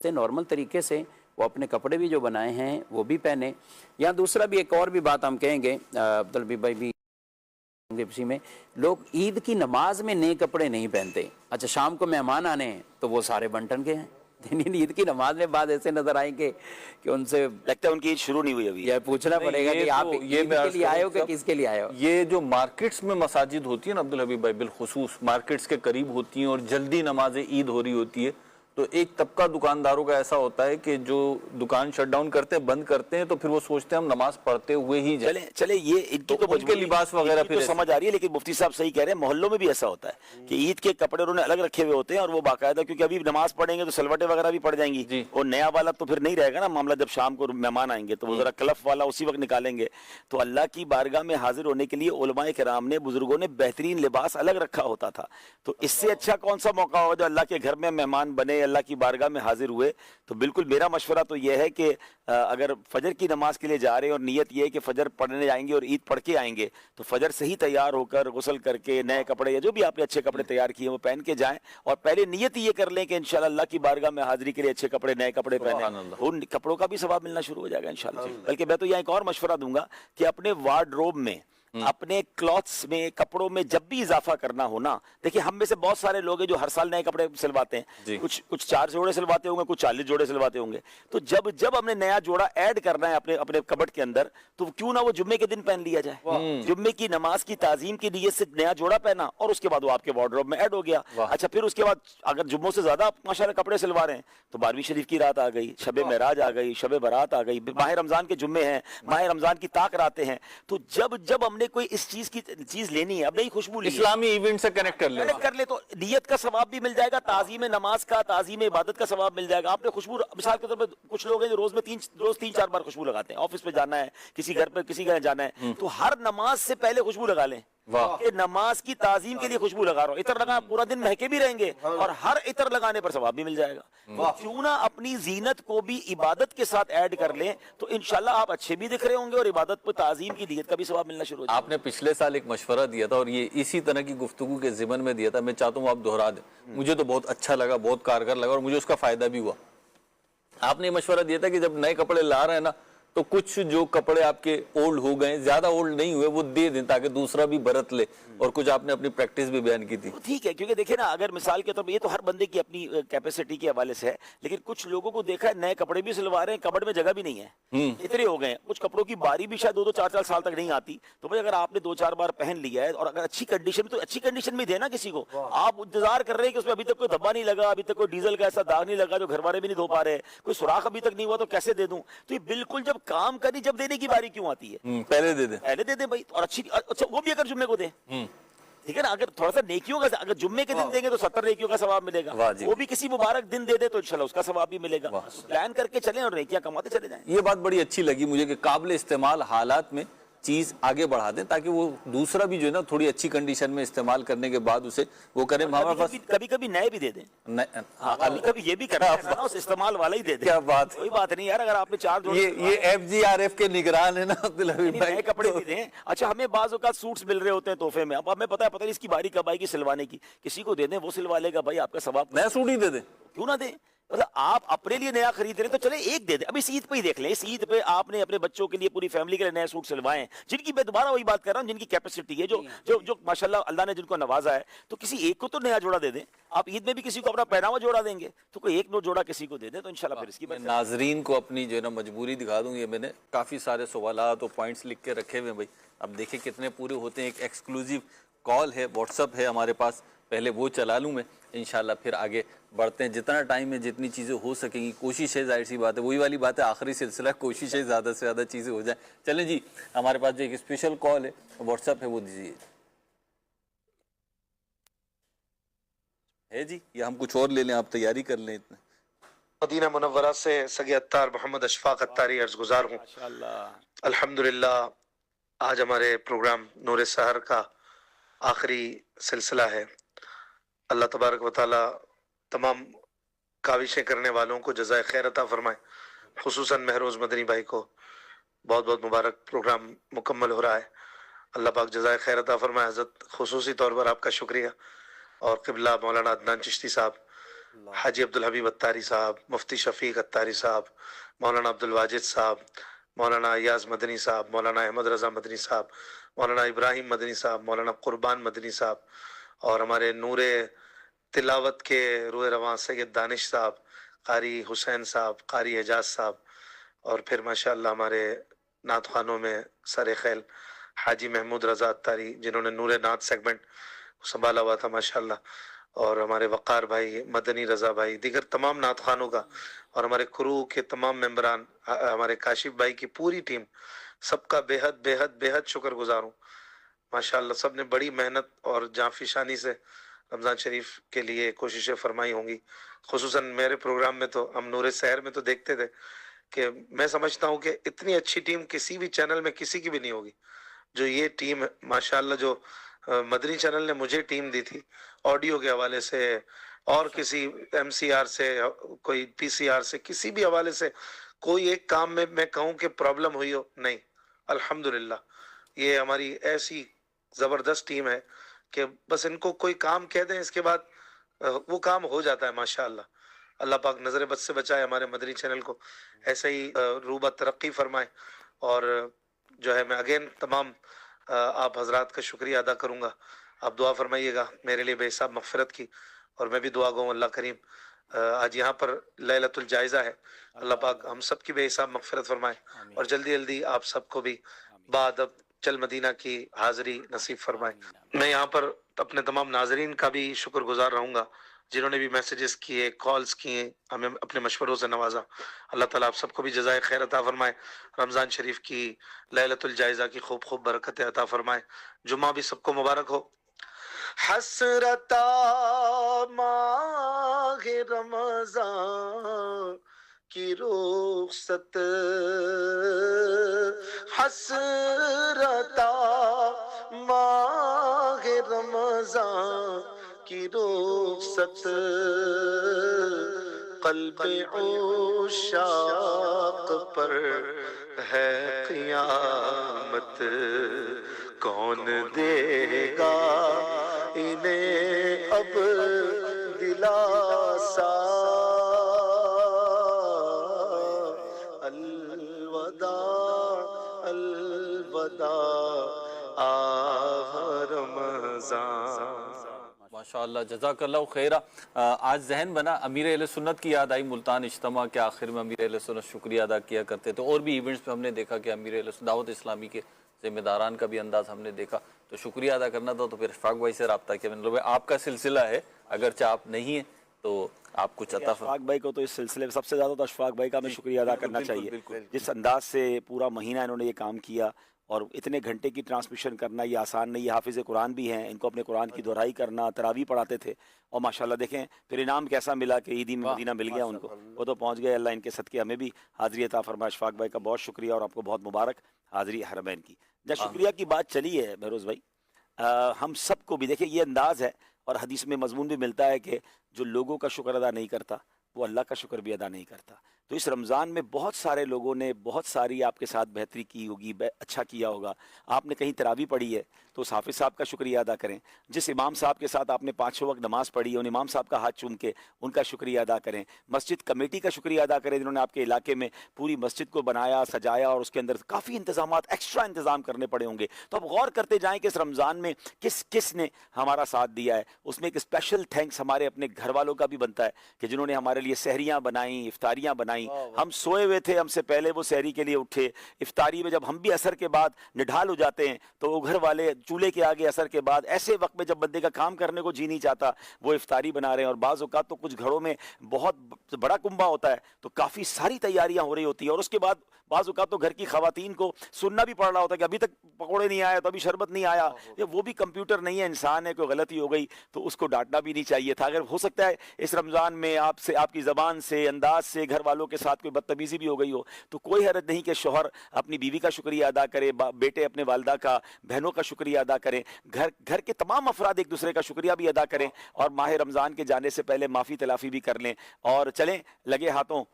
से नॉर्मल तरीके से वो अपने कपड़े भी जो बनाए हैं वो भी पहने। या दूसरा भी एक और भी बात हम कहेंगे, अब्दुल हबीब भाई भी होंगे इसी में, लोग ईद की नमाज में नए कपड़े नहीं पहनते। अच्छा, शाम को मेहमान आने हैं तो वो सारे बंटन के हैं, ईद की नमाज में बाद ऐसे नजर आएंगे कि उनसे लगता है उनकी ईद शुरू नहीं हुई अभी। यह पूछना पड़ेगा कि आप ईद के लिए आए हो कि किसके लिए आए हो। ये जो मार्केट्स में मसाजिद होती है ना अब्दुल हबीब भाई, बिलखुसूस मार्केट्स के करीब होती हैं और जल्दी नमाज ईद हो रही होती है, तो एक तबका दुकानदारों का ऐसा होता है कि जो दुकान शट डाउन करते हैं, बंद करते हैं, तो फिर वो सोचते हैं हम नमाज पढ़ते हुए ही जाएं। चले ये इनकी तो उनके लिबास वगैरह फिर तो समझ आ रही है, लेकिन मुफ्ती साहब सही कह रहे हैं, मोहल्लों में भी ऐसा होता है कि ईद के कपड़े उन्होंने अलग रखे हुए होते हैं और वो बाकायदा, क्योंकि अभी नमाज पढ़ेंगे तो सलवटें वगैरह भी पड़ जाएंगी और नया वाला तो फिर नहीं रहेगा ना मामला। जब शाम को मेहमान आएंगे तो वो जरा क्लफ वाला उसी वक्त निकालेंगे। तो अल्लाह की बारगाह में हाजिर होने के लिए उलमाए किराम ने, बुजुर्गों ने बेहतरीन लिबास अलग रखा होता था। तो इससे अच्छा कौन सा मौका होगा जो अल्लाह के घर में मेहमान बने, अल्लाह की बारगाह में हाजिर हुए। तो बिल्कुल मेरा मशवरा तो यह है कि अगर फजर की नमाज के लिए जा रहे हैं और नियत यह है कि फजर पढ़ने जाएंगे और ईद पढ़ के आएंगे, तो फजर से ही तैयार होकर गुस्ल करके नए कपड़े या जो भी आपने अच्छे कपड़े तैयार किए वो पहन के जाएं और पहले नियत ये कर लें कि इंशाल्लाह अल्लाह की बारगाह में हाजिरी के लिए अच्छे कपड़े, नए कपड़े पहने। उन कपड़ों का भी सवाब मिलना शुरू हो जाएगा इंशाल्लाह। बल्कि मैं तो यहाँ एक और मशवरा दूंगा कि अपने वार्डरोब में, अपने क्लॉथ्स में, कपड़ों में जब भी इजाफा करना हो ना, देखिए हम में से बहुत सारे लोग हैं जो हर साल नए कपड़े सिलवाते हैं, कुछ 4 जोड़े सिलवाते होंगे, कुछ 40 जोड़े सिलवाते होंगे। तो जब हमने नया जोड़ा ऐड करना है अपने अपने कबट के अंदर, तो क्यों ना वो जुम्मे के दिन पहन लिया जाए। जुम्मे की नमाज की ताजीम की नीयत से नया जोड़ा पहना और उसके बाद वो आपके वार्डरोब में ऐड हो गया। अच्छा, फिर उसके बाद अगर जुम्मों से ज्यादा माशाल्लाह कपड़े सिलवा रहे हैं तो 12वीं शरीफ की रात आ गई, शबे मेराज आ गई, शबे बारात आ गई, माह रमजान के जुम्मे हैं, माह रमजान की ताक रातें हैं। तो जब हमने कोई इस चीज लेनी है, अब नई खुशबू इस्लामी इवेंट से कनेक्ट कर ले तो नियत का सवाब भी मिल जाएगा, ताजीम नमाज का, ताजीम इबादत का सवाब मिल जाएगा। आपने खुशबू, मिसाल के तौर पर कुछ लोग हैं जो रोज 3-4 बार खुशबू लगाते हैं, ऑफिस पे जाना है, किसी घर पे किसी घर जाना है, तो हर नमाज से पहले खुशबू लगा लें कि नमाज की ताजीम के लिए खुशबू लगा रहा हूं। इतर लगा, पूरा दिन महके भी रहेंगे और हर इतर लगाने पर सवाब भी मिल जाएगा। तो क्यों ना अपनी जीनत को भी इबादत के साथ ऐड कर लें, तो इंशाल्लाह आप अच्छे भी दिख रहे होंगे और इबादत पर ताजीम की नीयत का भी सवाब मिलना शुरू हो जाएगा। आपने पिछले साल एक मशवरा दिया था और ये इसी तरह की गुफ्तगू के ज़िमन में दिया था, मैं चाहता हूँ आप दोहरा दें। मुझे तो बहुत अच्छा लगा, बहुत कारगर लगा और मुझे उसका फायदा भी हुआ। आपने मशवरा दिया था कि जब नए कपड़े ला रहे हैं ना, तो कुछ जो कपड़े आपके ओल्ड हो गए, ज्यादा ओल्ड नहीं हुए, वो दे दें ताकि दूसरा भी बरत ले। और कुछ आपने अपनी प्रैक्टिस भी बयान की थी। ठीक है, क्योंकि देखिए ना, अगर मिसाल के तौर पर, ये तो हर बंदे की अपनी कैपेसिटी के हवाले से है, लेकिन कुछ लोगों को देखा है नए कपड़े भी सिलवा रहे हैं, कबड़ में जगह भी नहीं है, इतने हो गए। कुछ कपड़ों की बारी भी शायद 2-4 साल तक नहीं आती। तो भाई अगर आपने 2-4 बार पहन लिया है और अगर अच्छी कंडीशन में, तो अच्छी कंडीशन में देना किसी को। आप इंतजार कर रहे हैं कि उसमें अभी तक कोई धब्बा नहीं लगा, अभी तक कोई डीजल का ऐसा दाग नहीं लगा जो घर वाले भी नहीं धो पा रहे, कोई सुराख अभी तक नहीं हुआ, तो कैसे दे दूं। तो ये बिल्कुल जब काम करी, जब देने की बारी क्यों आती है, पहले दे दे भाई। और अच्छी, अच्छा वो भी अगर जुम्मे को दे, ठीक है ना, अगर थोड़ा सा नेकियों का, अगर जुम्मे के दिन देंगे तो 70 नेकियों का सवाब मिलेगा, वो भी किसी मुबारक दिन दे दे तो इंशाल्लाह उसका सवाब भी मिलेगा। प्लान करके चलें और नेकियां कमाते चले जाएं। ये बात बड़ी अच्छी लगी मुझे कि काबिल इस्तेमाल हालात में चीज आगे बढ़ा दें ताकि वो दूसरा भी जो है ना थोड़ी अच्छी कंडीशन में इस्तेमाल करने के बाद उसे वो करें। हमारे पास कभी नए भी दे दें, कभी ये भी करना है उस इस्तेमाल वाला ही दे दें। क्या बात, कोई बात नहीं यार। अगर आपने 4 जोड़े, ये FGRF के निगरान है ना अब्दुल हबीब भाई, नए कपड़े भी दें। अच्छा, हमें बाज़ औक़ात सूट्स मिल रहे होते हैं तोहफे में, अब हमें पता है नहीं इसकी बारी कब आएगी सिलवाने की, किसी को दे दें, वो सिलवा लेगा भाई, आपका सवाब। नया सूट ही दे दें, क्यों ना दें। मतलब आप अपने लिए नया खरीद रहे हैं तो चले एक दे दे। अब इस ईद पे ही देख लें, इस ईद पे आपने अपने बच्चों के लिए, पूरी फैमिली के लिए नए सूट सिलवाएं, जिनकी, मैं दोबारा वही बात कर रहा हूं, जिनकी कैपेसिटी है, जो माशाल्लाह अल्लाह ने जिनको नवाजा है, तो किसी एक को तो नया जोड़ा दे दें। आप ईद में भी किसी को अपना पहनावा जोड़ा देंगे तो कोई एक नो जोड़ा किसी को दे दें, तो इंशाल्लाह फिर इसकी नाजरीन को अपनी जो है ना मजबूरी दिखा दूंगी। मैंने काफी सारे सवालात और पॉइंट्स लिख के रखे हुए भाई, अब देखिए कितने पूरे होते हैं। एक एक्सक्लूसिव कॉल है, व्हाट्सअप है हमारे पास, पहले वो चला लूँ मैं, इंशाल्लाह फिर आगे बढ़ते हैं। जितना टाइम में जितनी चीज़ें हो सकेंगी, कोशिश है, जाहिर सी बात है, वही वाली बात है, आखिरी सिलसिला, कोशिश है ज़्यादा से ज़्यादा चीज़ें हो जाए। चलें जी, हमारे पास जो एक स्पेशल कॉल है, व्हाट्सअप है, वो दीजिए। है जी, या हम कुछ और ले लें, आप तैयारी कर लें। इतना मदीना मुनव्वरा से सगे अत्तार मोहम्मद अशफाक अत्तारी अर्ज गुजार हूँ। अल्हम्दुलिल्लाह आज हमारे प्रोग्राम नूर सहर का आखिरी सिलसिला है। अल्लाह तबारक व तआला तमाम काविशें करने वालों को जज़ाए खैर अता फरमाए। खुसूसन महरोज़ मदनी भाई को बहुत बहुत मुबारक, प्रोग्राम मुकम्मल हो रहा है, अल्लाह पाक जज़ाए खैर अता फरमाए। हज़रत खुसूसी तौर पर आपका शुक्रिया, और क़िबला मौलाना अदनान चिश्ती साहब हाजी अब्दुल हबीब अत्तारी साहब, मुफ्ती शफीक अत्तारी साहब, मौलाना अब्दुल वाजिद साहब, मौलाना अयाज मदनी साहब, मौलाना अहमद रज़ा मदनी साहब, मौलाना इब्राहिम मदनी साहब, मौलाना कुर्बान मदनी साहब, और हमारे नूरे तिलावत के रूह रवां सैयद दानिश साहब, कारी हुसैन साहब, कारी एजाज साहब, और फिर माशाअल्लाह हमारे नात खानों में सर खैल हाजी महमूद रज़ा अत्तारी, जिन्होंने नूरे नात सेगमेंट संभाला हुआ था माशाअल्लाह, और हमारे वक़ार भाई, मदनी रज़ा भाई, दीगर तमाम नात खानों का, और हमारे क्रू के तमाम मेंबरान, हमारे काशिफ भाई की पूरी टीम, सबका बेहद बेहद बेहद शुक्रगुजार हूँ माशाअल्लाह। सब ने बड़ी मेहनत और जांफिशानी से रमज़ान शरीफ के लिए कोशिशें फरमाई होंगी। खुसूसन मेरे प्रोग्राम में तो हम नूरे सहर में तो देखते थे कि मैं समझता हूँ कि इतनी अच्छी टीम किसी भी चैनल में किसी की भी नहीं होगी जो ये टीम माशाअल्लाह, जो मदनी चैनल ने मुझे टीम दी थी ऑडियो के हवाले से, और किसी एमसीआर से, कोई पीसीआर से, किसी भी हवाले से कोई एक काम में मैं कहूँ कि प्रॉब्लम हुई हो, नहीं, अल्हम्दुलिल्लाह। ये हमारी ऐसी ज़बरदस्त टीम है कि बस इनको कोई काम कह दें, इसके बाद वो काम हो जाता है माशाअल्लाह। अल्लाह पाक नज़र बद से बचाए, हमारे मदनी चैनल को ऐसे ही रूबा तरक्की फरमाए। और जो है मैं अगेन तमाम आप हजरात का शुक्रिया अदा करूँगा। आप दुआ फरमाइएगा मेरे लिए बेहिसाब मग़फ़िरत की, और मैं भी दुआ गूँ अल्लाह करीम आज यहाँ पर लैलतुल जायज़ा है, अल्लाह पाक हम सब की बेहिसाब मग़फ़िरत फरमाए, और जल्दी जल्दी आप सबको भी बाअदब चल मदीना की हाज़िरी नसीब फरमाए। मैं यहाँ पर अपने तमाम नाज़रीन का भी शुक्रगुजार रहूँगा जिन्होंने भी मैसेजेस किए, कॉल्स किए, हमें अपने मशवरों से नवाजा। अल्लाह ताला आप सबको भी जज़ाए खैर अता फरमाए, रमज़ान शरीफ की लैलतुल जायज़ा की खूब खूब बरकतें अता फरमाए। जुम्मा भी सबको मुबारक हो। हसरता माह रमज़ान की रुखसत, हसरता माह रमज़ान की रुखसत, क़ल्ब उशाक़ पर है क़यामत, कौन देगा इन्हें अब दिलासा, अलवदा अलवदा आह रमज़ान। माशाअल्लाह, जज़ाकल्लाहु खैरा। आज जहन बना अमीर अहले सुन्नत की याद आई। मुल्तान इज्तिमा के आखिर में अमीर अहले सुन्नत शुक्रिया अदा किया करते थे, और भी इवेंट्स में हमने देखा कि अमीर अहले दावत इस्लामी के जिम्मेदारान का भी अंदाज हमने देखा। तो शुक्रिया अदा करना था, तो फिर अशफाक भाई से रब्ता किया। मैंने भाई आपका सिलसिला है, अगरचे आप नहीं है तो आप कुछ अता अशफाक भाई को तो इस सिलसिले में सबसे ज़्यादा तो अशफाक भाई का मैं शुक्रिया अदा करना चाहिए। जिस अंदाज से पूरा महीना इन्होंने ये काम किया, और इतने घंटे की ट्रांसमिशन करना ये आसान नहीं है। हाफिज़ कुरान भी हैं, इनको अपने कुरान की दोहराई करना, तरावी पढ़ाते थे, और माशाल्लाह देखें फिर इनाम कैसा मिला कि ईदी में मदीना मिल गया उनको, वो तो पहुंच गए। अल्लाह इनके सदके हमें भी हाज़िरी अता फरमाए। अशफाक भाई का बहुत शुक्रिया, और आपको बहुत मुबारक हाज़िरी हरमैन की। जब शुक्रिया की बात चली है बहरोज़ भाई, हम सबको भी देखिए ये अंदाज़ है, और हदीस में मजमून भी मिलता है कि जो लोगों का शुक्र अदा नहीं करता वो अल्लाह का शुक्र भी अदा नहीं करता। तो इस रमज़ान में बहुत सारे लोगों ने बहुत सारी आपके साथ बेहतरी की होगी, अच्छा किया होगा। आपने कहीं तरावी पढ़ी है तो उस हाफिज़ साहब का शुक्रिया अदा करें। जिस इमाम साहब के साथ आपने 5 वक्त नमाज़ पढ़ी है, उन इमाम साहब का हाथ चूम के उनका शुक्रिया अदा करें। मस्जिद कमेटी का शुक्रिया अदा करें जिन्होंने आपके इलाके में पूरी मस्जिद को बनाया, सजाया, और उसके अंदर काफ़ी इंतजामात, एक्स्ट्रा इंतज़ाम करने पड़े होंगे। तो अब गौर करते जाएँ कि इस रमज़ान में किस किस ने हमारा साथ दिया है। उसमें एक स्पेशल थैंक्स हमारे अपने घर वालों का भी बनता है कि जिन्होंने हमारे लिए सहरियाँ बनाई, इफ्तारियाँ बनाई। हम सोए हुए थे, हमसे पहले वो सहरी के लिए उठे। इफ्तारी में जब हम भी असर के बाद निढाल हो जाते हैं तो वो घर वाले चूल्हे के आगे असर के बाद ऐसे वक्त में जब बंदे का काम करने को जी नहीं चाहता, वो इफ्तारी बना रहे हैं। और बाज़ औक़ात तो कुछ घरों में बहुत बड़ा कुंभा होता है तो काफ़ी सारी तैयारियां हो रही होती है, और उसके बाद बाज़ औक़ात तो घर की ख़वातीन को सुनना भी पड़ रहा होता है कि अभी तक पकौड़े नहीं आए, तो अभी शरबत नहीं आया। वो भी कंप्यूटर नहीं है, इंसान है, कोई गलती हो गई तो उसको डांटना भी नहीं चाहिए था। अगर हो सकता है इस रमज़ान में आपसे, आपकी ज़बान से, अंदाज से घर वालों के साथ कोई बदतमीज़ी भी हो गई हो, तो कोई हरज नहीं कि शौहर अपनी बीवी का शुक्रिया अदा करे, बेटे अपने वालदा का, बहनों का शुक्रिया अदा करें, घर के तमाम अफराद एक दूसरे का शुक्रिया भी अदा करें, और माह रमज़ान के जाने से पहले माफ़ी तलाफ़ी भी कर लें। और चलें लगे हाथों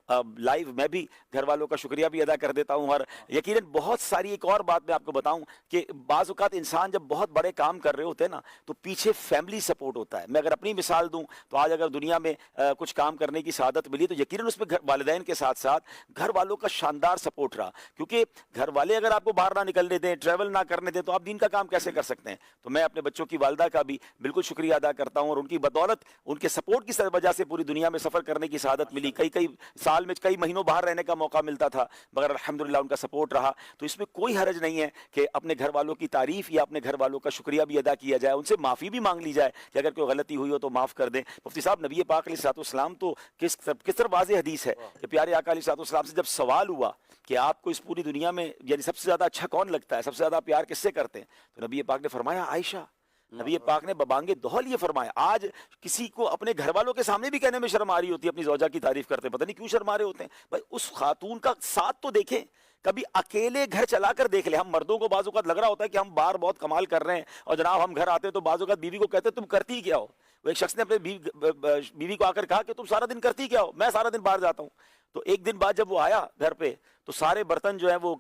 लाइव मैं भी घर वालों का शुक्रिया भी अदा کر دیتا ہوں. اور یقیناً بہت ساری ایک اور بات میں آپ کو بتاؤں کہ بعض اوقات انسان جب بہت بڑے کام کر رہے ہوتے ہیں نا تو پیچھے فیملی سپورٹ ہوتا ہے. میں اگر اپنی مثال دوں تو آج اگر دنیا میں کچھ کام کرنے کی سعادت ملی تو یقیناً اس میں والدین کے ساتھ ساتھ گھر والوں کا شاندار سپورٹ رہا, کیونکہ گھر والے اگر آپ کو باہر نہ نکلنے دیں, ٹریول نہ کرنے دیں, تو آپ دین کا کام کیسے کر سکتے ہیں. تو میں اپنے بچوں کی والدہ کا بھی بالکل شکریہ ادا کرتا ہوں, اور ان کی بدولت, ان کے سپورٹ کی وجہ سے پوری دنیا میں سفر کرنے کی سعادت ملی. کئی سال میں کئی مہینوں باہر رہنے کا موقع ملتا تھا, مگر الحمدللہ ان کا سپورٹ رہا. تو اس میں کوئی حرج نہیں ہے کہ اپنے گھر والوں کی تعریف یا اپنے گھر والوں کا شکریہ بھی ادا کیا جائے, ان سے معافی بھی مانگ لی جائے کہ اگر کوئی غلطی ہوئی ہو تو معاف کر دیں. مفتی صاحب, نبی پاک علیہ الصلوۃ والسلام تو کس طرح واضح حدیث ہے کہ پیارے آقا علیہ الصلوۃ والسلام سے جب سوال ہوا کہ آپ کو اس پوری دنیا میں یعنی سب سے زیادہ اچھا کون لگتا ہے, سب سے زیادہ پیار کس سے کرتے ہیں, تو نبی پاک نے فرمایا عائشہ. نبی پاک نے ببانگے دوہل یہ فرمایا. آج کسی کو اپنے گھر والوں کے سامنے بھی کہنے میں شرم آ رہی ہوتی ہے, اپنی زوجہ کی تعریف کرتے, پتہ نہیں کیوں شرما رہے ہوتے ہیں. بھائی اس خاتون کا ساتھ تو دیکھیں, کبھی اکیلے گھر چلا کر دیکھ لیں. ہم مردوں کو بعض اوقات لگ رہا ہوتا ہے کہ ہم باہر بہت کمال کر رہے ہیں, اور جناب ہم گھر آتے ہیں تو بعض اوقات بیوی کو کہتے ہیں تم کرتی کیا ہو. وہ ایک شخص نے اپنے بیوی کو آ کر کہا کہ تم سارا دن کرتی کیا ہو. میں سارا دن باہر جاتا ہوں. تو ایک دن بعد جب وہ آیا گھر پہ تو سارے برتن جو ہیں وہ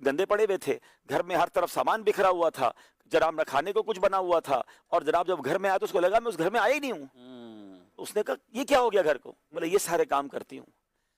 گندے پڑے ہوئے تھے, گھر میں ہر طرف سامان بکھرا ہوا تھا, جناب نہ کھانے کو کچھ بنا ہوا تھا. اور جناب جب گھر میں آیا تو اس کو لگا میں اس گھر میں آیا ہی نہیں ہوں. اس نے کہا یہ کیا ہو گیا گھر کو؟ بولے یہ سارے کام کرتی ہوں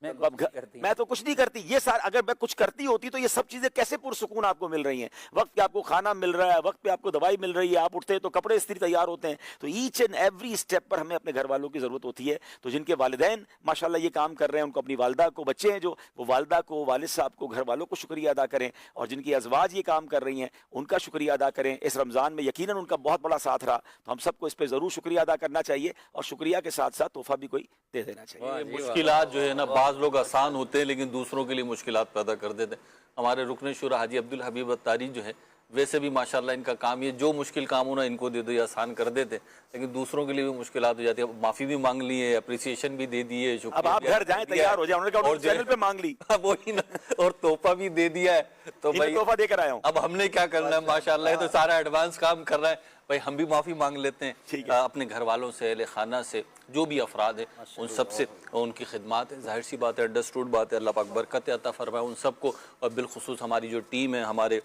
میں تو کچھ نہیں کرتی. یہ سارا اگر میں کچھ کرتی ہوتی تو یہ سب چیزیں کیسے پرسکون آپ کو مل رہی ہیں. وقت پہ آپ کو کھانا مل رہا ہے, وقت پہ آپ کو دوائی مل رہی ہے, آپ اٹھتے ہیں تو کپڑے استری تیار ہوتے ہیں. تو ایچ اینڈ ایوری اسٹیپ پر ہمیں اپنے گھر والوں کی ضرورت ہوتی ہے. تو جن کے والدین ماشاءاللہ یہ کام کر رہے ہیں, ان کو اپنی والدہ کو, بچے ہیں جو وہ والدہ کو, والد صاحب کو, گھر والوں کو شکریہ ادا کریں. اور جن کی ازواج یہ کام کر رہی ہیں ان کا شکریہ ادا کریں. اس رمضان میں یقیناً ان کا بہت بڑا ساتھ رہا, تو ہم سب کو اس پہ ضرور شکریہ ادا کرنا چاہیے, اور شکریہ کے ساتھ ساتھ تحفہ بھی کوئی دے دینا چاہیے. مشکلات جو ہے نا بعض لوگ آسان ہوتے ہیں لیکن دوسروں کے لیے مشکلات پیدا کر دیتے ہیں. ہمارے رکن شورا حاجی عبدالحبیب اتاری جو ہے ویسے بھی ماشاءاللہ ان کا کام یہ جو مشکل کام ہونا ان کو دے دو, یہ آسان کر دیتے, لیکن دوسروں کے لیے بھی مشکلات ہو جاتی ہے. معافی بھی مانگ لی ہے, اپریسیشن بھی دے دی ہے, اب آپ گھر جائیں تیار ہو جائیں, انہوں نے کہا چینل پہ مانگ لی, وہی نا, اور تحفہ بھی دے دیا ہے. تو بھائی تحفہ دے کر آیا ہوں. اب ہم نے کیا کرنا ہے, ماشاءاللہ تو سارا ایڈوانس کام کر رہا ہے. بھائی ہم بھی معافی مانگ لیتے ہیں اپنے گھر والوں سے, اہل خانہ سے, جو بھی افراد ہیں ان سب سے, ان کی خدمات ہے. ظاہر سی بات ہے, انڈرسٹوڈ بات ہے, اللہ پاک برکت عطا فرمائے ان سب کو. اور بالخصوص ہماری جو ٹیم ہے, ہمارے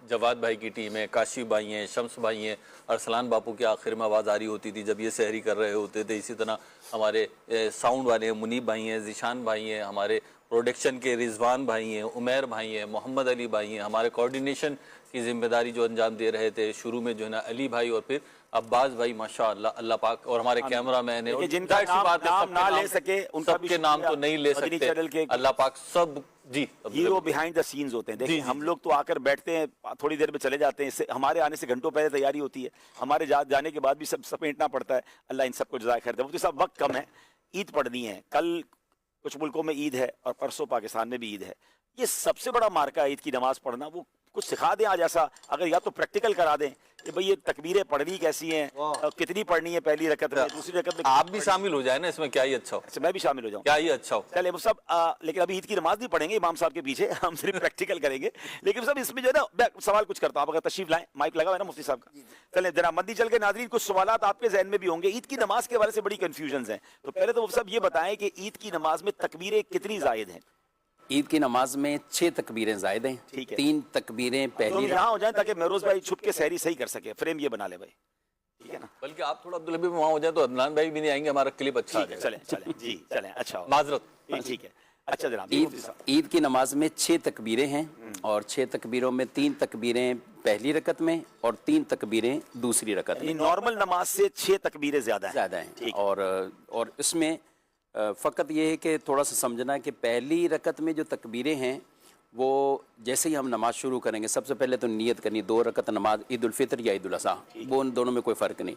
جواد بھائی کی ٹیم ہے, کاشی بھائی ہیں, شمس بھائی ہیں, ارسلان باپو کی آخر میں آواز آ رہی ہوتی تھی جب یہ سحری کر رہے ہوتے تھے. اسی طرح ہمارے ساؤنڈ والے ہیں, منیب بھائی ہیں, ذیشان بھائی ہیں, ہمارے پروڈکشن کے رضوان بھائی ہیں, عمیر بھائی ہیں, محمد علی بھائی ہیں, ہمارے کوارڈینیشن کی ذمہ داری جو انجام دے رہے تھے شروع میں جو ہے نا علی بھائی, اور پھر عباس بھائی ماشاءاللہ, اللہ پاک, اور ہمارے کیمرہ مین ہیں, جن کا نام نہ لے سکے ان کا سب کے نام تو نہیں لے سکتے, اللہ پاک سب جی ہیرو بیہائنڈ دا سینز ہوتے ہیں. دیکھیں ہم لوگ تو آ کر بیٹھتے ہیں, تھوڑی دیر میں چلے جاتے ہیں, اس سے ہمارے آنے سے گھنٹوں پہلے تیاری ہوتی ہے, ہمارے جانے کے بعد بھی سب سمیٹنا پڑتا ہے. اللہ ان سب کو جزائے خیر دے. مفتی صاحب وقت کم ہے, عید پڑھنی ہے, کل کچھ ملکوں میں عید ہے اور پرسوں پاکستان میں بھی عید ہے. یہ سب سے بڑا مارکہ ہے عید کی نماز پڑھنا. وہ کچھ سکھا دیں آج ایسا, اگر یا تو پریکٹیکل کرا دیں کہ بھئی یہ تکبیریں پڑھنی کیسی ہیں, کتنی پڑھنی ہے پہلی رکعت میں, دوسری رکعت میں. آپ بھی شامل ہو جائیں نا اس میں, کیا ہی اچھا ہو. اچھا میں بھی شامل ہو جاؤں, کیا ہی اچھا ہو. چلے صاحب, لیکن ابھی عید کی نماز نہیں پڑھیں گے امام صاحب کے پیچھے, ہم صرف پریکٹیکل کریں گے. لیکن صاحب اس میں جو ہے نا میں سوال کچھ کرتا ہوں, آپ اگر تشریف لائیں, مائک لگا ہوا ہے نا مفتی صاحب کا, چلیں جناب مندی چل کے. ناظرین کچھ سوالات آپ کے ذہن میں بھی ہوں گے, عید کی نماز کے حوالے سے بڑی کنفیوژنز ہیں. تو پہلے تو مفتی صاحب یہ بتائیں کہ عید کی نماز میں تکبیریں کتنی زائد ہیں؟ عید کی نماز میں 6 تکبیریں زائد ہیں. 3 تکبیریں پہلی یہاں ہو جائیں تاکہ مہروز بھائی چھپ کے سحری صحیح کر سکے, فریم یہ بنا لے بھائی, ٹھیک ہے نا. بلکہ آپ تھوڑا عبدالحبیب وہاں ہو جائیں تو عدنان بھائی بھی نہیں آئیں گے, ہمارا کلپ اچھا آ جائے گا. چلیں جی چلیں, اچھا معذرت. ٹھیک ہے. اچھا جناب, عید کی نماز میں 6 تکبیریں ہیں, اور 6 تکبیروں میں 3 تکبیریں پہلی رکعت میں اور 3 تکبیریں دوسری رکعت میں. نارمل نماز سے 6 تکبیریں زیادہ ہیں. اور اس میں فقط یہ ہے کہ تھوڑا سا سمجھنا ہے کہ پہلی رکعت میں جو تکبیریں ہیں وہ جیسے ہی ہم نماز شروع کریں گے سب سے پہلے تو نیت کرنی 2 رکعت نماز عید الفطر یا عید الاضحیٰ, وہ ان دونوں میں کوئی فرق نہیں,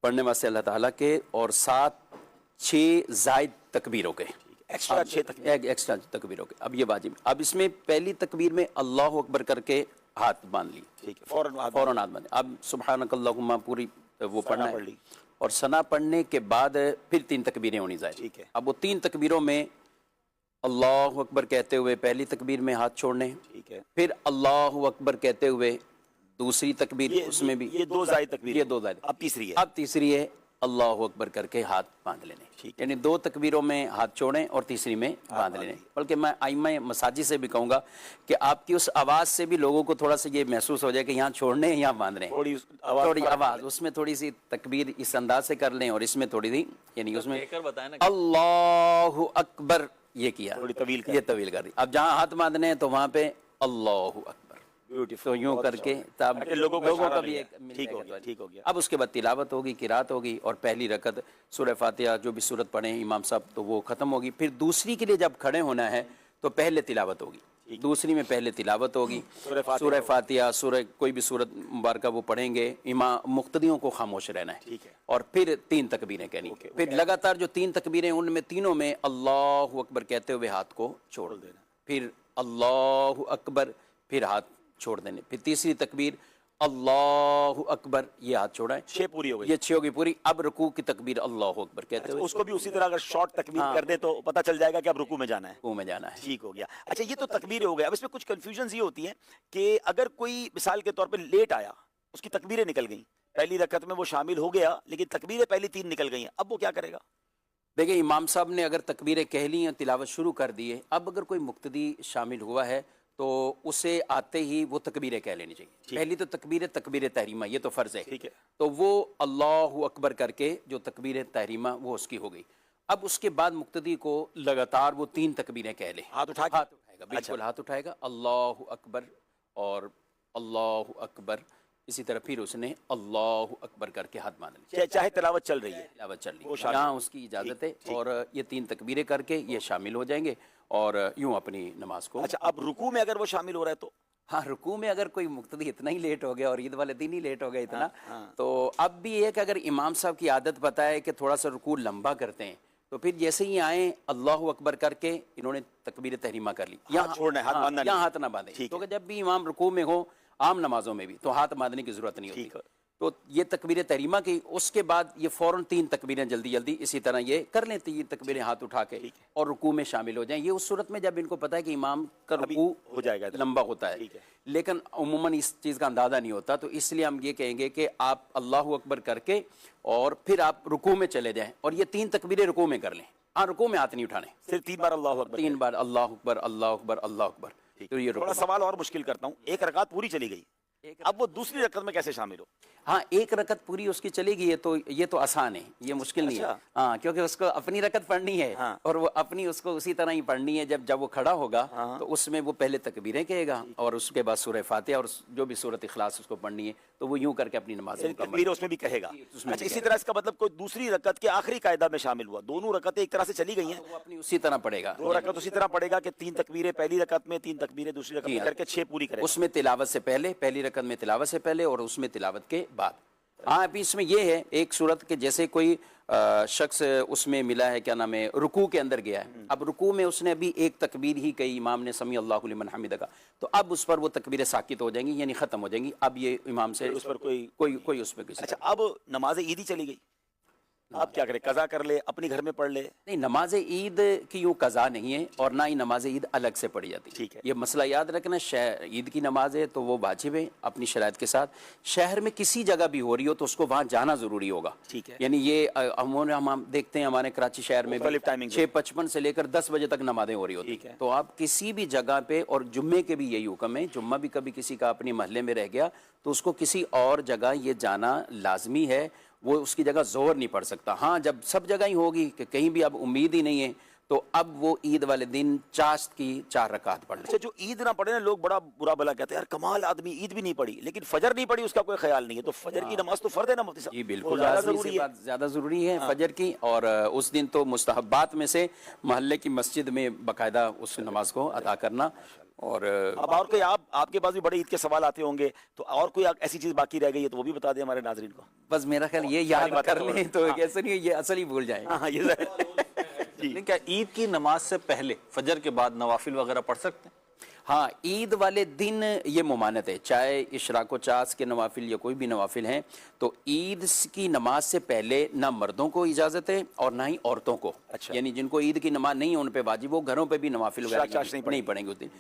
پڑھنے واسطے اللہ تعالیٰ کے, اور 6 زائد تکبیروں کے, ایکسٹرا تکبیروں کے. اب یہ واجب. اب اس میں پہلی تکبیر میں اللہ اکبر کر کے ہاتھ باندھ لی, فوراً ہاتھ باندھ. اب سبحانک اللہم پوری وہ پڑھنا ہے, اور ثنا پڑھنے کے بعد پھر 3 تکبیریں ہونی چاہیے. اب وہ 3 تکبیروں میں اللہ اکبر کہتے ہوئے پہلی تکبیر میں ہاتھ چھوڑنے, پھر اللہ اکبر کہتے ہوئے دوسری تکبیر, اس میں بھی یہ 2 زائد تکبیر, یہ 2 زائد. اب تیسری ہے, اب تیسری ہے अल्लाह अकबर करके हाथ बांध लेने, यानी 2 तकबीरों में हाथ छोड़ें और तीसरी में बांध लेने। बल्कि मैं आइम्मा मसाजिद से भी कहूँगा कि आपकी उस आवाज़ से भी लोगों को थोड़ा सा ये महसूस हो जाए कि यहाँ छोड़ने हैं यहाँ बांध रहे हैं, थोड़ी आवाज़ उसमें थोड़ी सी तकबीर इस अंदाज से कर लें और इसमें थोड़ी सी, यानी उसमें अल्लाह अकबर ये किया, ये तवील कर दी। अब जहाँ हाथ बांधने हैं तो वहाँ पे अल्लाह अकबर, तो यूं करके तब लोगों का भी एक ठीक हो गया। अब उसके बाद तिलावत होगी, किरात होगी और पहली रकत सूरह फातिहा जो भी सूरत पढ़े इमाम साहब तो वो खत्म होगी। फिर दूसरी के लिए जब खड़े होना है तो पहले तिलावत होगी, दूसरी में पहले तिलावत होगी, सूरह फातिहा सूरह कोई भी सूरत मुबारक वो पढ़ेंगे, इमाम मुक्तदियों को खामोश रहना है और फिर 3 तकबीरें कहनी। फिर लगातार जो 3 तकबीरें उनमें तीनों में अल्लाह अकबर कहते हुए हाथ को छोड़ देना, फिर अल्लाह अकबर, फिर हाथ छोड़ देने, फिर तीसरी तकबीर अल्लाह अकबर, ये हाथ छोड़ा है, 6 पूरी हो गई, ये 6 होगी पूरी। अब रुकू की तकबीर अल्लाह अकबर कहते हुए, उसको भी उसी तरह अगर शॉर्ट तकबीर कर दे तो पता चल जाएगा कि अब रुकू में जाना है, रुकू में जाना है। ठीक हो गया। अच्छा, ये तो तकबीरें हो गए। अब इसमें कुछ कंफ्यूजन ये होती है कि अगर कोई मिसाल के तौर पर लेट आया, उसकी तकबीरें निकल गई, पहली रकत में वो शामिल हो गया लेकिन तकबीरें पहली 3 निकल गई हैं, अब वो क्या करेगा? देखिए, इमाम साहब ने अगर तकबीरें कह ली हैं, तिलावत शुरू कर दी है, अब अगर कोई मुक्तदी शामिल हुआ है तो उसे आते ही वो तकबीरें कह लेनी चाहिए। पहली तो तकबीर तहरीमा, ये तो फ़र्ज़ है, ठीक है, तो वो अल्लाह अकबर करके जो तकबीर तहरीमा वो उसकी हो गई। अब उसके बाद मुक्तदी को लगातार वो 3 तकबीरें कह ले, हाथ उठाएगा, बिल्कुल हाथ उठाएगा, अल्लाह अकबर और अल्लाह अकबर, इसी तरह फिर उसने अल्लाह अकबर करके हाथ बांध लिया, चाहे तिलावत चल रही है, तिलावत चल रही है, यहाँ उसकी इजाज़त है और ये 3 तकबीरें करके ये शामिल हो जाएंगे और यूं अपनी नमाज को। अच्छा, अब रुकू में अगर वो शामिल हो रहा है तो? हाँ, रुकू में अगर कोई मुक्तदी इतना ही लेट हो गया और ईद वाले दिन ही लेट हो गया इतना, तो अब भी एक अगर इमाम साहब की आदत पता है कि थोड़ा सा रुकू लंबा करते हैं तो फिर जैसे ही आए अल्लाह अकबर करके इन्होंने तकबीर तहरीमा कर ली, यहाँ छोड़ना है, यहाँ हाथ ना बांधे। तो जब भी इमाम रुकू में हो, आम नमाजों में भी, तो हाथ बांधने की जरूरत नहीं होती। तो ये तकबीर तहरीमा की, उसके बाद ये फौरन 3 तकबीरें जल्दी जल्दी इसी तरह ये कर लेते, ये तकबीरें हाथ उठा के और रुकू में शामिल हो जाएं। ये उस सूरत में जब इनको पता है कि इमाम का रुकू हो जाएगा, लंबा होता है, लेकिन उमूमन इस चीज़ का अंदाज़ा नहीं होता, तो इसलिए हम ये कहेंगे कि आप अल्लाह अकबर करके और फिर आप रुकू में चले जाएं और ये 3 तकबीरें रुकू में कर लें। हाँ, रुकू में हाथ नहीं उठाने, सिर्फ 3 बार अल्लाह अकबर, 3 बार अल्लाह अकबर अल्लाह अकबर अल्लाह अकबर। तो ये थोड़ा सवाल और मुश्किल करता हूँ, एक रकात पूरी चली गई, अब वो दूसरी रकत में कैसे शामिल हो? हाँ, एक रकत पूरी उसकी चलेगी, ये तो आसान है, ये मुश्किल नहीं है। हाँ, क्योंकि उसको अपनी रकत पढ़नी है और वो अपनी उसको उसी तरह ही पढ़नी है। जब वो खड़ा होगा तो उसमें वो पहले तकबीरें कहेगा और उसके बाद सूरह फातिहा और जो भी सूरत इखलास उसको पढ़नी है, तो वो यूं करके अपनी नमाज उसमें भी कहेगा। अच्छा, इसी तरह इसका मतलब कोई दूसरी रकत के आखिरी कायदा में शामिल हुआ, दोनों रकतें एक तरह से चली गई हैं, वो अपनी उसी तरह पढ़ेगा, 2 रकत उसी तरह पढ़ेगा कि 3 तकबीरें पहली रकत में, 3 तकबीरें दूसरी रकत में करके 6 पूरी करेगा। उसमें तिलावत से पहले, पहली रकत में तिलावत से पहले और उसमें तिलावत के बाद। हाँ, अभी इसमें ये है एक सूरत के जैसे कोई शख्स उसमें मिला है, क्या नाम है, रुकू के अंदर गया है, अब रुकू में उसने अभी एक तकबीर ही कही, इमाम ने समी अल्लाहु लिमन हमिदा का, तो अब उस पर वो तकबीरें साकित हो जाएंगी, यानी खत्म हो जाएंगी। अब ये इमाम से उस पर कोई उस पर किसी। अच्छा, अब नमाज ईद ही चली गई, आप क्या करें? कज़ा कर ले, अपनी घर में पढ़ ले? नहीं, नमाज ईद की यूँ कज़ा नहीं है और ना ही नमाज ईद अलग से पढ़ी जाती। ठीक है, ये मसला याद रखना, ईद की नमाज है तो वो वाजिब है अपनी शराइत के साथ। शहर में किसी जगह भी हो रही हो तो उसको वहाँ जाना ज़रूरी होगा। ठीक है, यानी ये हम देखते हैं हमारे कराची शहर में 6:55 से लेकर 10 बजे तक नमाजें हो रही होती है। तो आप किसी भी जगह पे, और जुम्मे के भी यही हुक्म है, जुम्मा भी कभी किसी का अपने महल्ले में रह गया तो उसको किसी और जगह ये जाना लाजमी है, वो उसकी जगह जोर नहीं पड़ सकता। हाँ, जब सब जगह ही होगी कि कहीं भी अब उम्मीद ही नहीं है तो अब वो ईद वाले दिन चाश्त की 4 रकात पढ़ ले। अच्छा, जो ईद ना पढ़े ना, लोग बड़ा बुरा भला कहते हैं, यार कमाल आदमी ईद भी नहीं पढ़ी लेकिन फजर नहीं पढ़ी, उसका कोई ख्याल नहीं है, तो फजर की नमाज तो फर्ज है ना मुफ्ती साहब? जी बिल्कुल, ज्यादा जरूरी है फजर की, और उस दिन तो मुस्तहब्बात में से महल्ले की मस्जिद में बाकायदा उस नमाज को अदा करना। और अब और कोई आपके पास भी बड़े ईद के सवाल आते होंगे, तो और कोई ऐसी चीज बाकी रह गई है तो वो भी बता दें हमारे नाज़रीन को। बस मेरा ख्याल ये याद कर लें तो ऐसे नहीं, ये असल ही भूल जाए। क्या ईद की नमाज से पहले फजर के बाद नवाफिल वगैरह पढ़ सकते हैं? हाँ, ईद वाले दिन ये मुमानत है, चाहे इशराको चास के नवाफिल या कोई भी नवाफिल हैं, तो ईद की नमाज से पहले ना मर्दों को इजाज़त है और ना ही औरतों को। अच्छा, यानी जिनको ईद की नमाज नहीं है उन पे वाजिब, वो घरों पे भी नवाफिल वगैरह नहीं पढ़ेंगे उस दिन।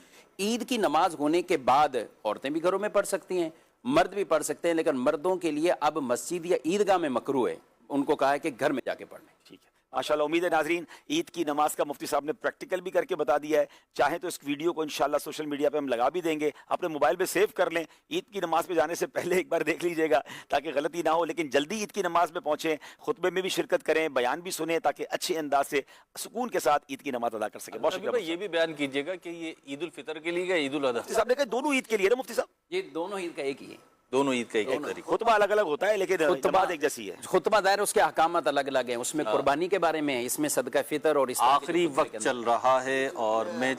ईद की नमाज होने के बाद औरतें भी घरों में पढ़ सकती हैं, मर्द भी पढ़ सकते हैं, लेकिन मर्दों के लिए अब मस्जिद या ईदगाह में मकरूह है, ان کو کہا ہے کہ گھر میں جا کے پڑھ لیں. ٹھیک ہے ماشاءاللہ. امید ہے ناظرین عید کی نماز کا مفتی صاحب نے پریکٹیکل بھی کر کے بتا دیا ہے. چاہیں تو اس ویڈیو کو انشاءاللہ سوشل میڈیا پہ ہم لگا بھی دیں گے, اپنے موبائل پہ سیو کر لیں. عید کی نماز پہ جانے سے پہلے ایک بار دیکھ لیجئے گا تاکہ غلطی نہ ہو. لیکن جلدی عید کی نماز میں پہنچیں, خطبے میں بھی شرکت کریں, بیان بھی سنیں تاکہ اچھے انداز سے سکون کے ساتھ عید کی نماز ادا کر سکیں. بہت ابھی شکریہ. بھائی یہ بھی بیان کیجیے گا کہ یہ عید الفطر کے لیے یا عید الاضحیٰ؟ مفتی صاحب نے کہا دونوں عید کے لیے نا مفتی صاحب, یہ دونوں عید کا ایک ہی ہے. دونوں عید کا ایک ایک طریقہ. خطبہ الگ الگ ہوتا ہے لیکن جماعت ایک جیسی ہے. خطبہ دائر اس کے احکامات الگ الگ ہیں, اس میں قربانی کے بارے میں ہے, اس میں صدقہ فطر اور اس طرح کے آخری جو خطبے کے وقت چل رہا ہے اور میں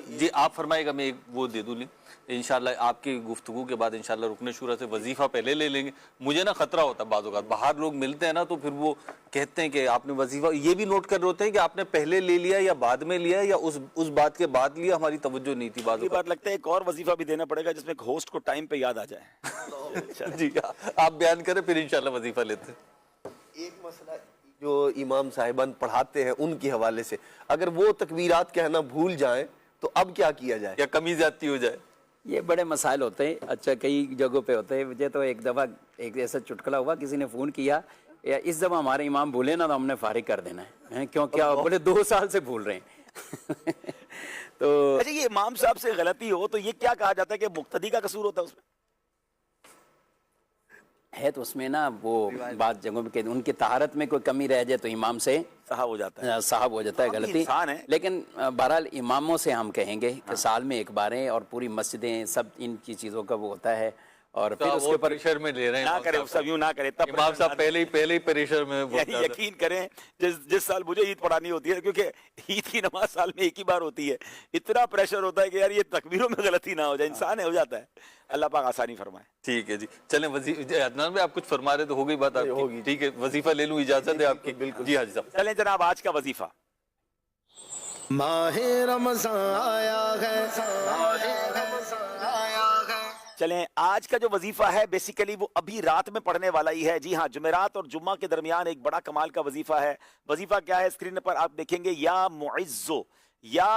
جی آپ فرمائے گا, میں ایک وہ دے دوں لنک انشاءاللہ آپ کی گفتگو کے بعد انشاءاللہ رکن شورا سے وظیفہ پہلے لے لیں گے. مجھے نا خطرہ ہوتا ہے بعض اوقات, باہر لوگ ملتے ہیں نا تو پھر وہ کہتے ہیں کہ آپ نے وظیفہ, یہ بھی نوٹ کر رہے ہوتے ہیں کہ آپ نے پہلے لے لیا یا بعد میں لیا یا اس بات کے بعد لیا, ہماری توجہ نہیں تھی. بعض یہ بات لگتا ہے ایک اور وظیفہ بھی دینا پڑے گا جس میں ہوسٹ کو ٹائم پہ یاد آ جائے. جی آپ بیان کریں پھر انشاءاللہ وظیفہ لیتے ہیں. ایک مسئلہ جو امام صاحبان پڑھاتے ہیں ان کے حوالے سے, اگر وہ تکبیرات کہنا بھول جائیں تو اب کیا کیا جائے؟ یا کمی زیادتی ہو جائے؟ یہ بڑے مسائل ہوتے ہیں. اچھا کئی جگہوں پہ ہوتے ہیں. مجھے تو ایک دفعہ ایک ایسا چٹکلا ہوا, کسی نے فون کیا یا اس دفعہ ہمارے امام بھولے نا تو ہم نے فارغ کر دینا ہے, کیوں کیا بولے 2 سال سے بھول رہے ہیں. تو اچھا یہ امام صاحب سے غلطی ہو تو یہ کیا کہا جاتا ہے کہ مقتدی کا قصور ہوتا ہے اس میں؟ ہے تو اس میں نا وہ بعض جگہوں پہ ان کی طہارت میں کوئی کمی رہ جائے تو امام سے صاحب ہو جاتا ہے. صاحب ہو جاتا ہے غلطی. انسان ہے. لیکن بہرحال اماموں سے ہم کہیں گے کہ سال میں ایک بار ہیں اور پوری مسجدیں سب ان کی چیزوں کا وہ ہوتا ہے, اور پھر اس کے اوپر پریشر میں لے رہے ہیں. نہ کرے سب یوں نہ کرے, تب امام صاحب پہلے ہی پریشر میں یقین کریں جس سال مجھے عید پڑھانی ہوتی ہے, کیونکہ عید کی نماز سال میں ایک ہی بار ہوتی ہے, اتنا پریشر ہوتا ہے کہ یار یہ تکبیروں میں غلطی نہ ہو جائے. انسان ہے, ہو جاتا ہے. اللہ پاک آسانی فرمائے. ٹھیک ہے جی, چلیں عدنان بھائی آپ کچھ فرما رہے تو ہو گئی بات آپ کی. ٹھیک ہے وظیفہ لے لوں, اجازت ہے آپ کی؟ جی حاجی صاحب. چلیں جناب آج کا وظیفہ. ماہ رمضان آیا ہے, چلیں آج کا جو وظیفہ ہے بیسیکلی وہ ابھی رات میں پڑھنے والا ہی ہے. جی ہاں, جمعرات اور جمعہ کے درمیان ایک بڑا کمال کا وظیفہ ہے. وظیفہ کیا ہے اسکرین پر آپ دیکھیں گے, یا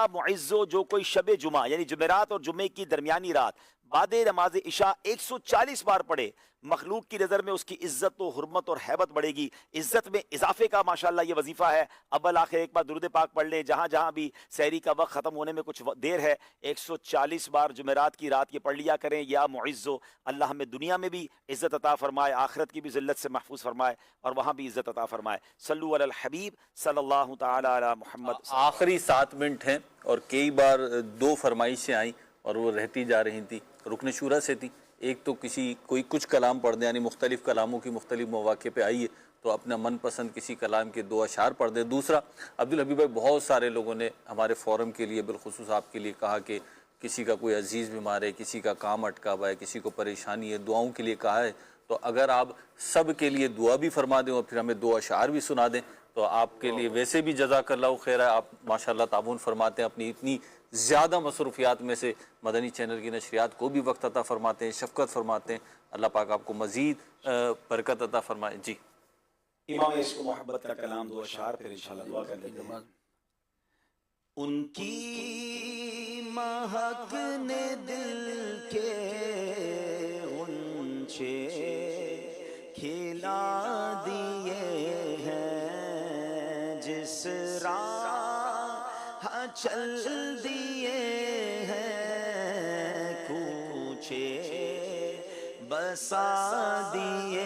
معزو جو کوئی شب جمعہ یعنی جمعرات اور جمعے کی درمیانی رات بعد نماز عشاء 140 بار پڑھے, مخلوق کی نظر میں اس کی عزت و حرمت اور ہیبت بڑھے گی. عزت میں اضافے کا ماشاءاللہ یہ وظیفہ ہے. اول آخر ایک بار درود پاک پڑھ لیں, جہاں جہاں بھی سحری کا وقت ختم ہونے میں کچھ دیر ہے 140 بار جمعرات کی رات یہ پڑھ لیا کریں. یا معزو, اللہ ہمیں دنیا میں بھی عزت عطا فرمائے, آخرت کی بھی ذلت سے محفوظ فرمائے اور وہاں بھی عزت عطا فرمائے. صلو علی الحبیب صلی اللہ تعالی علی محمد. آخری 7 منٹ ہیں اور کئی بار 2 فرمائشیں آئیں اور وہ رہتی جا رہی تھی, رکن شورا سے تھی. ایک تو کوئی کچھ کلام پڑھ دیں, یعنی مختلف کلاموں کی مختلف مواقع پہ آئیے تو اپنا من پسند کسی کلام کے 2 اشعار پڑھ دیں. دوسرا عبدالحبیب بھائی, بہت سارے لوگوں نے ہمارے فورم کے لیے بالخصوص آپ کے لیے کہا کہ کسی کا کوئی عزیز بیمار ہے, کسی کا کام اٹکا ہوا ہے, کسی کو پریشانی ہے, دعاؤں کے لیے کہا ہے. تو اگر آپ سب کے لیے دعا بھی فرما دیں اور پھر ہمیں 2 اشعار بھی سنا دیں تو آپ کے لیے ویسے بھی جزاک اللہ خیر ہے. آپ ماشاءاللہ تعاون فرماتے ہیں, اپنی اتنی زیادہ مصروفیات میں سے مدنی چینل کی نشریات کو بھی وقت عطا فرماتے ہیں, شفقت فرماتے ہیں. اللہ پاک آپ کو مزید برکت عطا فرمائے. جی امام عشق و محبت کا کلام 2 اشعار پھر انشاءاللہ دعا کر لیتے ہیں. ان کی مہک نے دل کے غنچے کھلا دیے ہیں, جس راہ چل دیے ہیں کوچے بسا دیے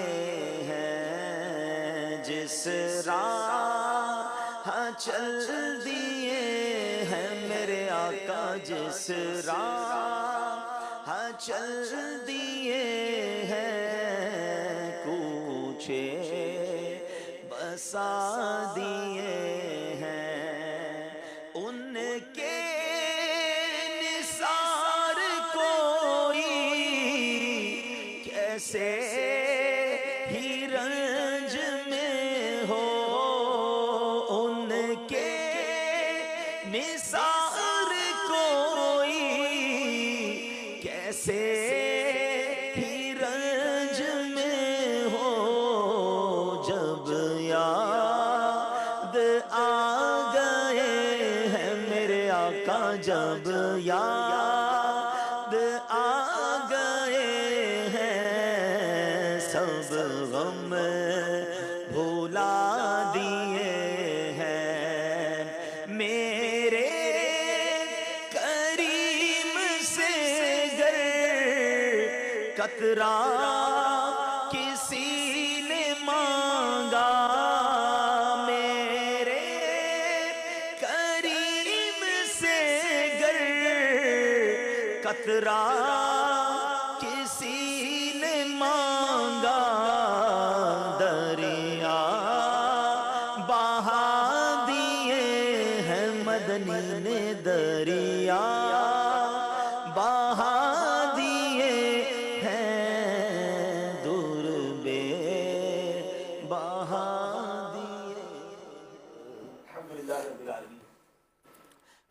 ہیں, جس راہ چل دیے ہیں میرے آقا, جس راہ چل دیے ہیں کوچے بسا دیے ہیں. ان کے نثار کوئی کیسے ہی رنج میں ہو, ان کے نثار کوئی کیسے ہی رنج میں ہو. جب یاد آ گئے ہیں میرے آقا, جب یاد آ گئے ہیں سب غم بھولا قطرہ کسی نے مانگا میرے کریم سے گر قطرہ کسی نے مانگا دریا بہا دیے ہیں مدنی نے دریا بہا دیے ہیں دور بے بہا دیے.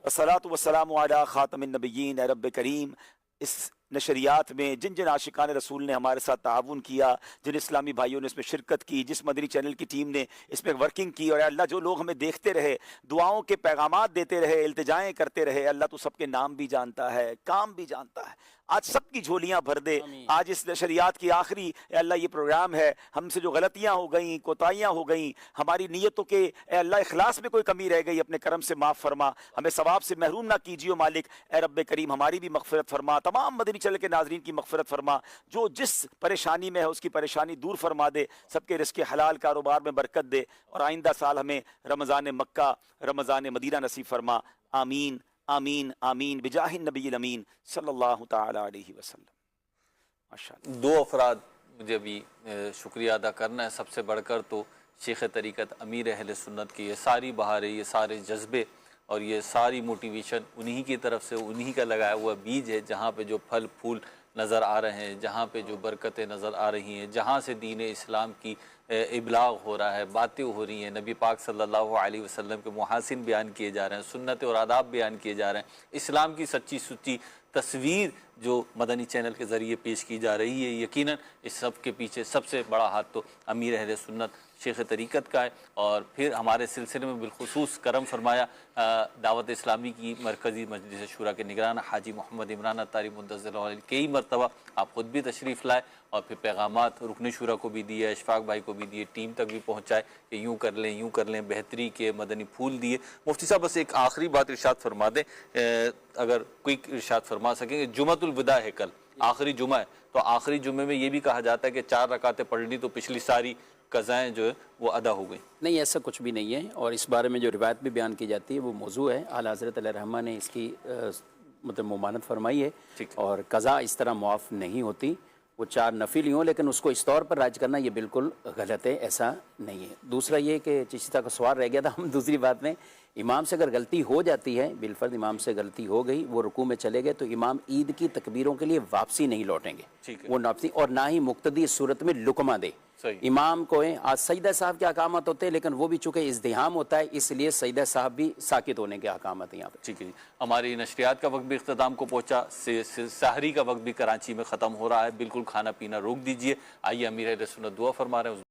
الصلاۃ والسلام علی خاتم النبیین. اے رب کریم، اس نشریات میں جن جن عاشقان رسول نے ہمارے ساتھ تعاون کیا، جن اسلامی بھائیوں نے اس میں شرکت کی، جس مدنی چینل کی ٹیم نے اس میں ورکنگ کی، اور اے اللہ جو لوگ ہمیں دیکھتے رہے، دعاؤں کے پیغامات دیتے رہے، التجائیں کرتے رہے، اللہ تو سب کے نام بھی جانتا ہے، کام بھی جانتا ہے. آج سب کی جھولیاں بھر دے. آج اس نشریات کی آخری اے اللہ یہ پروگرام ہے، ہم سے جو غلطیاں ہو گئیں، کوتاہیاں ہو گئیں، ہماری نیتوں کے اے اللہ اخلاص میں کوئی کمی رہ گئی، اپنے کرم سے معاف فرما، ہمیں ثواب سے محروم نہ کیجیے مالک. اے رب کریم ہماری بھی مغفرت فرما، تمام مدنی چینل کے ناظرین کی مغفرت فرما، جو جس پریشانی میں ہے اس کی پریشانی دور فرما دے، سب کے رزق حلال کاروبار میں برکت دے، اور آئندہ سال ہمیں رمضان مکہ، رمضان مدینہ نصیب فرما. آمین آمین آمین بجاہ النبی الامین صلی اللہ تعالی علیہ وسلم. ماشاءاللہ. دو افراد مجھے ابھی شکریہ ادا کرنا ہے. سب سے بڑھ کر تو شیخ طریقت امیر اہل سنت کی یہ ساری بہاریں، یہ سارے جذبے اور یہ ساری موٹیویشن انہی کی طرف سے، انہی کا لگایا ہوا بیج ہے. جہاں پہ جو پھل پھول نظر آ رہے ہیں، جہاں پہ جو برکتیں نظر آ رہی ہیں، جہاں سے دین اسلام کی ابلاغ ہو رہا ہے، باتیں ہو رہی ہیں، نبی پاک صلی اللہ علیہ وسلم کے محاسن بیان کیے جا رہے ہیں، سنت اور آداب بیان کیے جا رہے ہیں، اسلام کی سچی سچی تصویر جو مدنی چینل کے ذریعے پیش کی جا رہی ہے، یقیناً اس سب کے پیچھے سب سے بڑا ہاتھ تو امیر اہل سنت شیخ طریقت کا ہے. اور پھر ہمارے سلسلے میں بالخصوص کرم فرمایا دعوت اسلامی کی مرکزی مجلس شورا کے نگران حاجی محمد عمران اتاری مدثر علیہ. کئی مرتبہ آپ خود بھی تشریف لائے اور پھر پیغامات رکن شورا کو بھی دیے، اشفاق بھائی کو بھی دیے، ٹیم تک بھی پہنچائے کہ یوں کر لیں یوں کر لیں، بہتری کے مدنی پھول دیے. مفتی صاحب بس ایک آخری بات ارشاد فرما دیں، اگر کوئک ارشاد فرما سکیں. جمعۃ الوداع ہے کل، آخری جمعہ ہے، تو آخری جمعے میں یہ بھی کہا جاتا ہے کہ 4 رکعتیں پڑھ لی تو پچھلی ساری قضائیں جو ہے وہ ادا ہو گئی. نہیں، ایسا کچھ بھی نہیں ہے، اور اس بارے میں جو روایت بھی بیان کی جاتی ہے وہ موضوع ہے. اعلیٰ حضرت علیہ رحمہ نے اس کی مطلب ممانت فرمائی ہے، اور قضا اس طرح معاف نہیں ہوتی. وہ 4 نفل ہی ہوں، لیکن اس کو اس طور پر راج کرنا یہ بالکل غلط ہے، ایسا نہیں ہے. دوسرا یہ کہ چشتہ کا سوال رہ گیا تھا، ہم دوسری بات میں امام سے اگر غلطی ہو جاتی ہے، بالفرض امام سے غلطی ہو گئی، وہ رکوع میں چلے گئے، تو امام عید کی تکبیروں کے لیے واپسی نہیں لوٹیں گے، وہ واپسی، اور نہ ہی مقتدی صورت میں لقمہ دے. امام کو آج سجدہ صاحب کے احکامات ہوتے ہیں، لیکن وہ بھی چونکہ ازدحام ہوتا ہے اس لیے سجدہ صاحب بھی ساکت ہونے کے احکامات ہیں یہاں پہ. ٹھیک ہے جی. ہماری نشریات کا وقت بھی اختتام کو پہنچا، سحری کا وقت بھی کراچی میں ختم ہو رہا ہے. بالکل کھانا پینا روک دیجئے. آئیے امیر اہل سنت دعا فرما رہے ہیں.